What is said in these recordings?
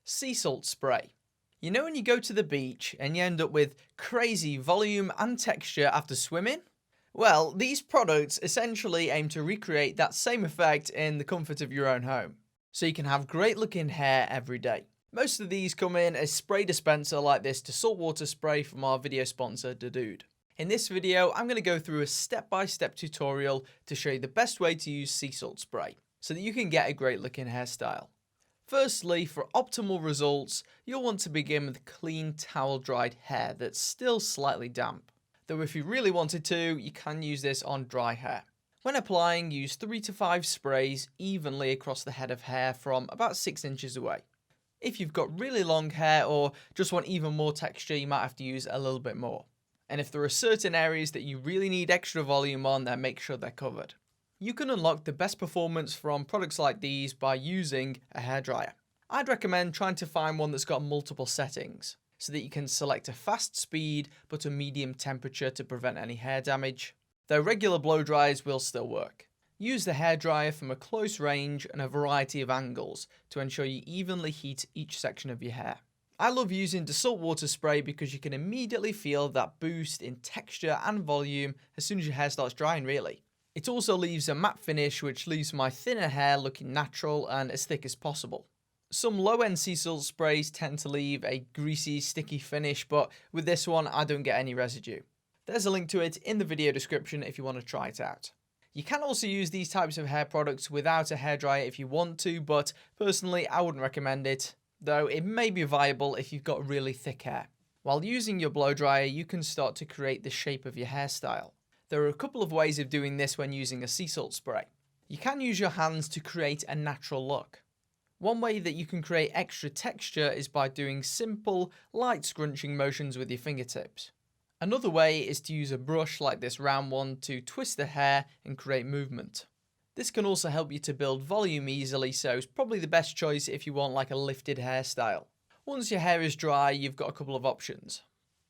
Sea salt spray. You know when you go to the beach and you end up with crazy volume and texture after swimming? Well, these products essentially aim to recreate that same effect in the comfort of your own home, so you can have great looking hair every day. Most of these come in a spray dispenser like this to saltwater spray from our video sponsor, Dadood. In this video, I'm going to go through a step-by-step tutorial to show you the best way to use sea salt spray, so that you can get a great looking hairstyle. Firstly, for optimal results, you'll want to begin with clean towel dried hair that's still slightly damp. Though if you really wanted to, you can use this on dry hair. When applying, use 3 to 5 sprays evenly across the head of hair from about 6 inches away. If you've got really long hair or just want even more texture, you might have to use a little bit more. And if there are certain areas that you really need extra volume on, then make sure they're covered. You can unlock the best performance from products like these by using a hairdryer. I'd recommend trying to find one that's got multiple settings, so that you can select a fast speed but a medium temperature to prevent any hair damage, though regular blow dryers will still work. Use the hairdryer from a close range and a variety of angles to ensure you evenly heat each section of your hair. I love using the saltwater spray because you can immediately feel that boost in texture and volume as soon as your hair starts drying really. It also leaves a matte finish which leaves my thinner hair looking natural and as thick as possible. Some low-end sea salt sprays tend to leave a greasy, sticky finish, but with this one I don't get any residue. There's a link to it in the video description if you want to try it out. You can also use these types of hair products without a hairdryer if you want to, but personally I wouldn't recommend it, though it may be viable if you've got really thick hair. While using your blow dryer, you can start to create the shape of your hairstyle. There are a couple of ways of doing this when using a sea salt spray. You can use your hands to create a natural look. One way that you can create extra texture is by doing simple, light scrunching motions with your fingertips. Another way is to use a brush like this round one to twist the hair and create movement. This can also help you to build volume easily, so it's probably the best choice if you want like a lifted hairstyle. Once your hair is dry, you've got a couple of options.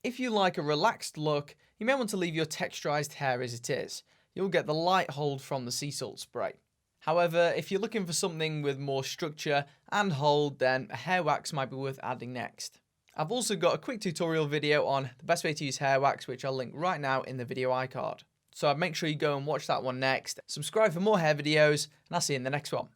If you like a relaxed look, you may want to leave your texturized hair as it is. You'll get the light hold from the sea salt spray. However, if you're looking for something with more structure and hold, then a hair wax might be worth adding next. I've also got a quick tutorial video on the best way to use hair wax, which I'll link right now in the video iCard. So I'd make sure you go and watch that one next. Subscribe for more hair videos, and I'll see you in the next one.